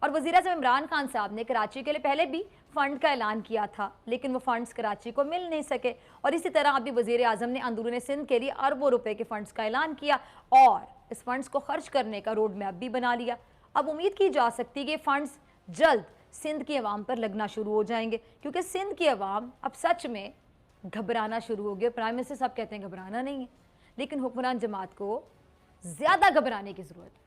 और वज़ीर-ए-आज़म इमरान खान साहब ने कराची के लिए पहले भी फ़ंड का ऐलान किया था, लेकिन वो फ़ंड्स कराची को मिल नहीं सके। और इसी तरह अभी वज़ीर-ए-आज़म ने अंदरून सिंध के लिए अरबों रुपए के फ़ंड्स का ऐलान किया और इस फ़ंड्स को खर्च करने का रोड मैप भी बना लिया। अब उम्मीद की जा सकती है कि फ़ंड्स जल्द सिंध की आवाम पर लगना शुरू हो जाएंगे, क्योंकि सिंध की आवाम अब सच में घबराना शुरू हो गया। प्राइम मिनिस्टर साहब कहते हैं घबराना नहीं है, लेकिन हुक्मरान जमात को ज़्यादा घबराने की ज़रूरत है।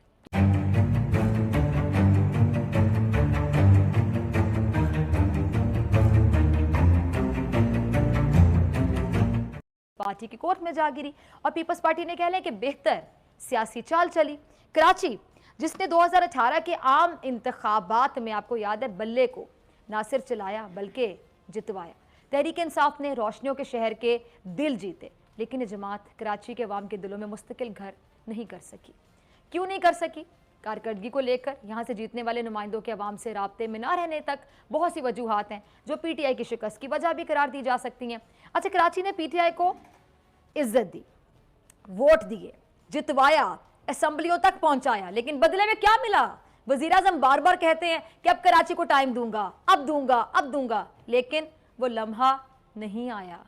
पार्टी की कोर्ट में जा गिरी और पीपल्स पार्टी ने कह लिया कि बेहतर सियासी चाल चली। कराची जिसने 2018 के आम इंतखाबात में, आपको याद है, बल्ले को ना सिर्फ चलाया बल्कि जितवाया। तहरीक इंसाफ ने रोशनियों के शहर के दिल जीते, लेकिन ये जमात कराची के अवाम के दिलों में मुस्तकिल घर नहीं कर सकी। क्यों नहीं कर सकी? कारकर्दगी को लेकर यहाँ से जीतने वाले नुमाइंदों के अवाम से राब्ते में ना रहने तक बहुत सी वजूहात हैं, जो PTI की शिकस्त की वजह भी करार दी जा सकती हैं। अच्छा, कराची ने PTI को इज्जत दी, वोट दिए, जितवाया, असेंबलियों तक पहुंचाया, लेकिन बदले में क्या मिला? वज़ीर-ए-आज़म बार बार कहते हैं कि अब कराची को टाइम दूंगा, अब दूंगा, अब दूंगा, लेकिन वो लम्हा नहीं आया।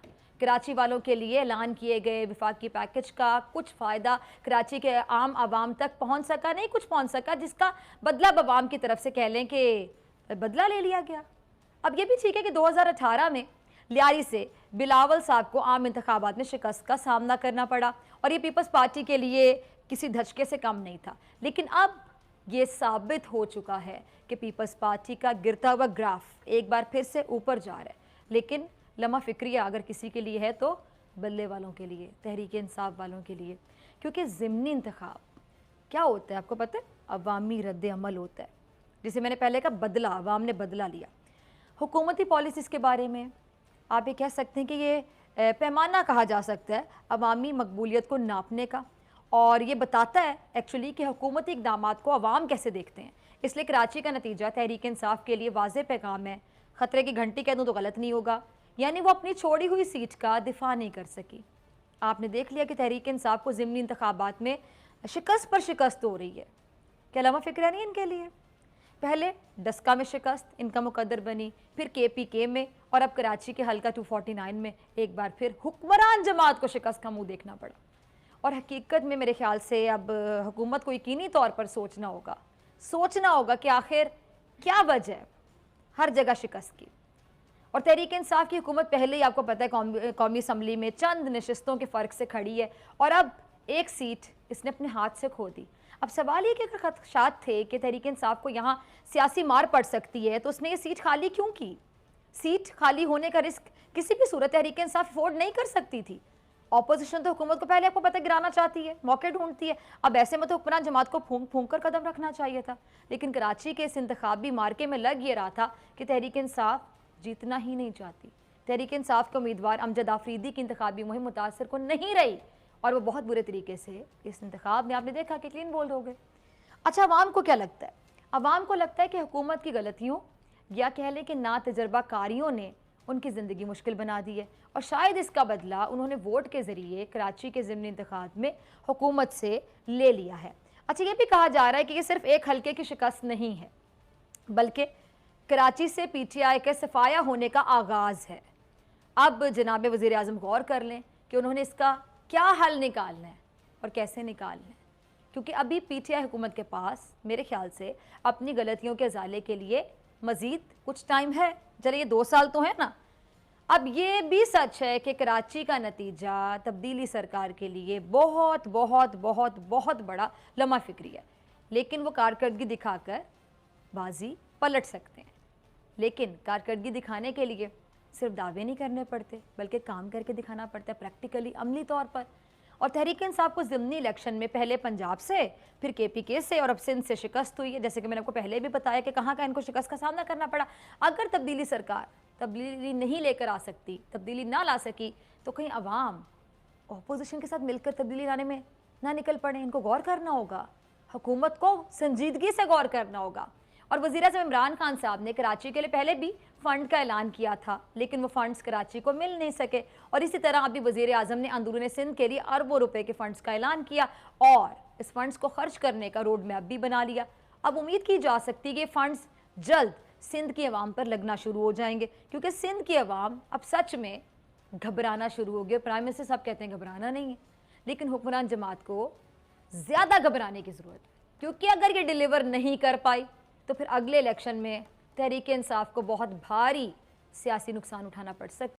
कराची वालों के लिए ऐलान किए गए विफाकी पैकेज का कुछ फ़ायदा कराची के आम आवाम तक पहुंच सका नहीं, कुछ पहुंच सका, जिसका बदला आवाम की तरफ से कह लें कि बदला ले लिया गया। अब ये भी ठीक है कि 2018 में लियारी से बिलावल साहब को आम इंतखाबात में शिकस्त का सामना करना पड़ा और ये पीपल्स पार्टी के लिए किसी धचके से कम नहीं था, लेकिन अब ये साबित हो चुका है कि पीपल्स पार्टी का गिरता हुआ ग्राफ एक बार फिर से ऊपर जा रहा है। लेकिन लम्हा फिक्रिया अगर किसी के लिए है तो बल्ले वालों के लिए, तहरीक इंसाफ वालों के लिए, क्योंकि ज़िमनी इंतखाब क्या होता है आपको पता है? अवामी रद्द अमल होता है, जिसे मैंने पहले कहा बदला, अवाम ने बदला लिया। हुकूमती पॉलिसीज़ के बारे में आप ये कह सकते हैं कि ये पैमाना कहा जा सकता है अवामी मकबूलियत को नापने का, और ये बताता है एक्चुअली कि हुकूमती इक़दामात को अवाम कैसे देखते हैं। इसलिए कराची का नतीजा तहरीक इंसाफ के लिए वाज़ेह पैगाम है। ख़तरे की घंटी कह दूँ तो गलत नहीं होगा, यानी वो अपनी छोड़ी हुई सीट का दिफा नहीं कर सकी। आपने देख लिया कि तहरीक इंसाफ को ज़िमनी इंतखाबात में शिकस्त पर शिकस्त हो रही है। क्या लम्हा फ़िक्र नहीं इनके लिए? पहले डस्का में शिकस्त इनका मुकद्दर बनी, फिर KPK में, और अब कराची के हल्का 249 में एक बार फिर हुक्मरान जमात को शिकस्त का मुंह देखना पड़ा। और हकीकत में मेरे ख्याल से अब हुकूमत को यकीनी तौर पर सोचना होगा कि आखिर क्या वजह है हर जगह शिकस्त की। और तहरीक इंसाफ की हुकूमत पहले ही आपको पता है कौमी असम्बली में चंद नशिस्तों के फ़र्क से खड़ी है, और अब एक सीट इसने अपने हाथ से खो दी। अब सवाल ये कि अगर खदशात थे कि तहरीक इंसाफ को यहाँ सियासी मार पड़ सकती है, तो उसने ये सीट खाली क्यों की? सीट खाली होने का रिस्क किसी भी सूरत तहरीक इंसाफ अफोर्ड नहीं कर सकती थी। ऑपोजिशन तो हुकूमत को पहले आपको पता गिराना चाहती है, मौके ढूंढती है। अब ऐसे में तो हुक्मरान जमात को फूंक फूंक कर कदम रखना चाहिए था, लेकिन कराची के इस इंतखाबी मार्के में लग ये रहा था कि तहरीक इंसाफ जीतना ही नहीं चाहती। तहरीक इंसाफ के उम्मीदवार अमजद आफरीदी की इंतखाबी मुहिम मुतासर को नहीं रही, और वो बहुत बुरे तरीके से इस इंतखाब में आपने देखा कि क्लीन बोल्ड हो गए। अच्छा, अवाम को क्या लगता है? अवाम को लगता है कि हुकूमत की गलतियों या कह लें कि ना तजर्बा कारियों ने उनकी ज़िंदगी मुश्किल बना दी है, और शायद इसका बदला उन्होंने वोट के ज़रिए कराची के ज़िमनी इंतखाब में हुकूमत से ले लिया है। अच्छा, ये भी कहा जा रहा है कि ये सिर्फ एक हल्के की शिकस्त नहीं है, बल्कि कराची से PTI के सफाया होने का आगाज़ है। अब जनाब वज़ीर-ए-आज़म गौर कर लें कि उन्होंने इसका क्या हल निकालना है और कैसे निकालना है, क्योंकि अभी PTI हुकूमत के पास मेरे ख्याल से अपनी गलतियों के इज़ाले के लिए मज़ीद कुछ टाइम है। चलिए, ये 2 साल तो है ना। अब ये भी सच है कि कराची का नतीजा तब्दीली सरकार के लिए बहुत बहुत बहुत बहुत बड़ा लम्हा फिक्री है, लेकिन वो कारकर्दगी दिखाकर बाजी पलट सकते हैं। लेकिन कारकर्दगी दिखाने के लिए सिर्फ दावे नहीं करने पड़ते, बल्कि काम करके दिखाना पड़ता है, प्रैक्टिकली, अमली तौर पर। और तहरीक इंसाफ को ज़िमनी इलेक्शन में पहले पंजाब से, फिर KPK से, और अब सिंध से शिकस्त हुई है। जैसे कि मैंने आपको पहले भी बताया कि कहाँ इनको शिकस्त का सामना करना पड़ा। अगर तब्दीली सरकार तब्दीली नहीं लेकर आ सकती, तब्दीली ना ला सकी, तो कहीं अवाम अपोजिशन के साथ मिलकर तब्दीली लाने में ना निकल पड़े। इनको गौर करना होगा, हुकूमत को संजीदगी से गौर करना होगा। और वज़ीर-ए-आज़म इमरान खान साहब ने कराची के लिए पहले भी फ़ंड का ऐलान किया था, लेकिन वो फ़ंड्स कराची को मिल नहीं सके। और इसी तरह अभी वज़ीर-ए-आज़म ने अंदरून सिंध के लिए अरबों रुपए के फ़ंड्स का ऐलान किया और इस फ़ंड्स को खर्च करने का रोड मैप भी बना लिया। اب امید کی جا سکتی کہ فنڈز جلد سندھ کی عوام پر لگنا شروع ہو جائیں گے، کیونکہ سندھ کی عوام اب سچ میں گھبرانا شروع ہو گئے۔ پرائم منسٹر صاحب کہتے ہیں گھبرانا نہیں ہے، لیکن حکمران جماعت کو زیادہ گھبرانے کی ضرورت ہے، کیونکہ اگر یہ ڈیلیور نہیں کر پائی تو پھر اگلے الیکشن میں تحریک انصاف کو بہت بھاری سیاسی نقصان اٹھانا پڑ سکتا ہے۔